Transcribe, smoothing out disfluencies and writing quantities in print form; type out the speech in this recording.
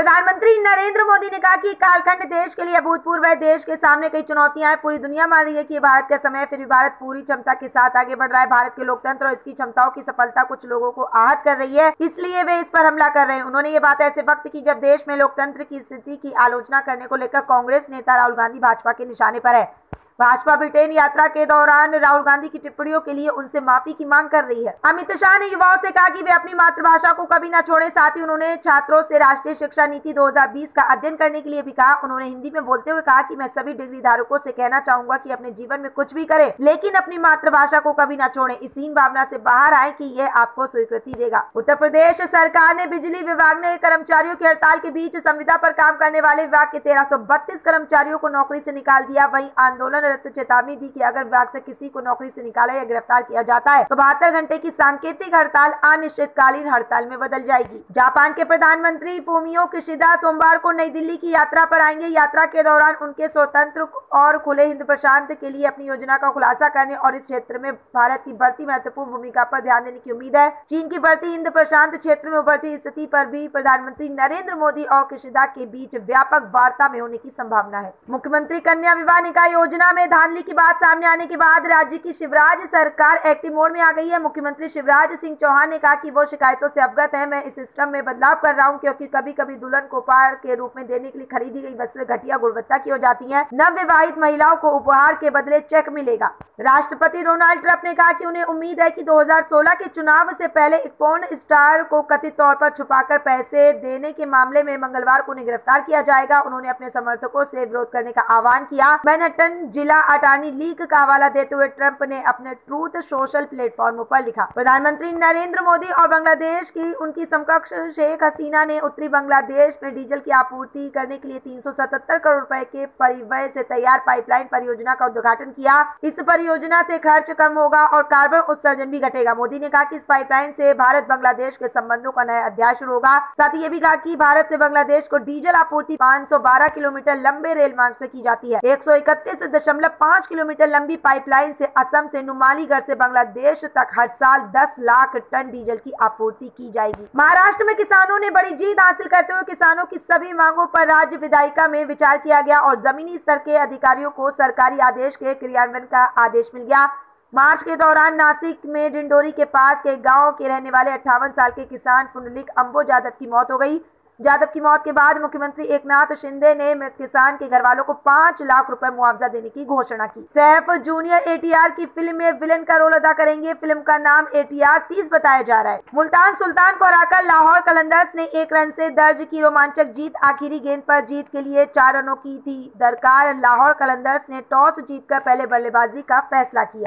प्रधानमंत्री नरेंद्र मोदी ने कहा कि कालखंड देश के लिए अभूतपूर्व है। देश के सामने कई चुनौतियां हैं। पूरी दुनिया मान रही है कि ये भारत का समय है, फिर भी भारत पूरी क्षमता के साथ आगे बढ़ रहा है। भारत के लोकतंत्र और इसकी क्षमताओं की सफलता कुछ लोगों को आहत कर रही है, इसलिए वे इस पर हमला कर रहे हैं। उन्होंने ये बात ऐसे वक्त की जब देश में लोकतंत्र की स्थिति की आलोचना करने को लेकर कांग्रेस नेता राहुल गांधी भाजपा के निशाने पर है। भाजपा ब्रिटेन यात्रा के दौरान राहुल गांधी की टिप्पणियों के लिए उनसे माफी की मांग कर रही है। अमित शाह ने युवाओं से कहा कि वे अपनी मातृभाषा को कभी न छोड़ें। साथ ही उन्होंने छात्रों से राष्ट्रीय शिक्षा नीति 2020 का अध्ययन करने के लिए भी कहा। उन्होंने हिंदी में बोलते हुए कहा कि मैं सभी डिग्री धारकों से कहना चाहूंगा कि अपने जीवन में कुछ भी करें, लेकिन अपनी मातृभाषा को कभी न छोड़ें। इस हीन भावना से बाहर आए कि यह आपको स्वीकृति देगा। उत्तर प्रदेश सरकार ने बिजली विभाग ने कर्मचारियों की हड़ताल के बीच संविदा पर काम करने वाले विभाग के 1332 कर्मचारियों को नौकरी से निकाल दिया। वहीं आंदोलनरत चेतावनी दी कि अगर विभाग से किसी को नौकरी से निकाला या गिरफ्तार किया जाता है तो 72 घंटे की सांकेतिक हड़ताल अनिश्चितकालीन हड़ताल में बदल जाएगी। जापान के प्रधानमंत्री फूमियो किशिदा सोमवार को नई दिल्ली की यात्रा पर आएंगे। यात्रा के दौरान उनके स्वतंत्र और खुले हिंद प्रशांत के लिए अपनी योजना का खुलासा करने और इस क्षेत्र में भारत की बढ़ती महत्वपूर्ण भूमिका पर ध्यान देने की उम्मीद है। चीन की बढ़ती हिंद प्रशांत क्षेत्र में उभरती स्थिति पर भी प्रधानमंत्री नरेंद्र मोदी और किशिदा के बीच व्यापक वार्ता में होने की संभावना है। मुख्यमंत्री कन्या विवाह निकाह योजना में धांधली की बात सामने आने के बाद राज्य की शिवराज सरकार एक्टिव मोड में आ गई है। मुख्यमंत्री शिवराज सिंह चौहान ने कहा कि वो शिकायतों से अवगत है। मैं इस सिस्टम में बदलाव कर रहा हूं क्योंकि कभी कभी दुल्हन को उपहार के रूप में देने के लिए खरीदी गई वस्तुएं घटिया गुणवत्ता की हो जाती हैं। नवविवाहित महिलाओं को उपहार के बदले चेक मिलेगा। राष्ट्रपति डोनाल्ड ट्रंप ने कहा कि उन्हें उम्मीद है कि 2016 के चुनाव से पहले एक पोर्न स्टार को कथित तौर पर छुपाकर पैसे देने के मामले में मंगलवार को उन्हें गिरफ्तार किया जाएगा। उन्होंने अपने समर्थकों से विरोध करने का आह्वान किया। मैनहट्टन जिला अटॉर्नी लीग का हवाला देते हुए ट्रंप ने अपने ट्रूथ सोशल प्लेटफॉर्म पर लिखा, प्रधानमंत्री नरेंद्र मोदी और बांग्लादेश की उनकी समकक्ष शेख हसीना ने उत्तरी बांग्लादेश में डीजल की आपूर्ति करने के लिए 377 करोड़ रुपए के परिव्यय से तैयार पाइपलाइन परियोजना का उद्घाटन किया। इस परियोजना से खर्च कम होगा और कार्बन उत्सर्जन भी घटेगा। मोदी ने कहा कि इस पाइपलाइन से भारत बांग्लादेश के संबंधों का नया अध्याय शुरू होगा। साथ ही ये भी कहा कि भारत से बांग्लादेश को डीजल आपूर्ति 512 किलोमीटर लंबे रेल मार्ग से की जाती है। 131.5 किलोमीटर लंबी पाइपलाइन से असम से नुमालीगढ़ से बांग्लादेश तक हर साल 10 लाख टन डीजल की आपूर्ति की जाएगी। महाराष्ट्र में किसानों ने बड़ी जीत हासिल करते हुए किसानों की सभी मांगों पर राज्य विधायिका में विचार किया गया और जमीनी स्तर के अधिकारियों को सरकारी आदेश के क्रियान्वयन का आदेश मिल गया। मार्च के दौरान नासिक में डिंडोरी के पास के गांव के रहने वाले 58 साल के किसान पुंडलिक अंबो यादव की मौत हो गई। यादव की मौत के बाद मुख्यमंत्री एकनाथ शिंदे ने मृत किसान के घर वालों को 5 लाख रुपए मुआवजा देने की घोषणा की। सैफ जूनियर एटीआर की फिल्म में विलेन का रोल अदा करेंगे। फिल्म का नाम एटीआर 30 बताया जा रहा है। मुल्तान सुल्तान को हराकर लाहौर कलंदर्स ने 1 रन से दर्ज की रोमांचक जीत। आखिरी गेंद पर जीत के लिए 4 रनों की थी दरकार। लाहौर कलंदर्स ने टॉस जीतकर पहले बल्लेबाजी का फैसला किया।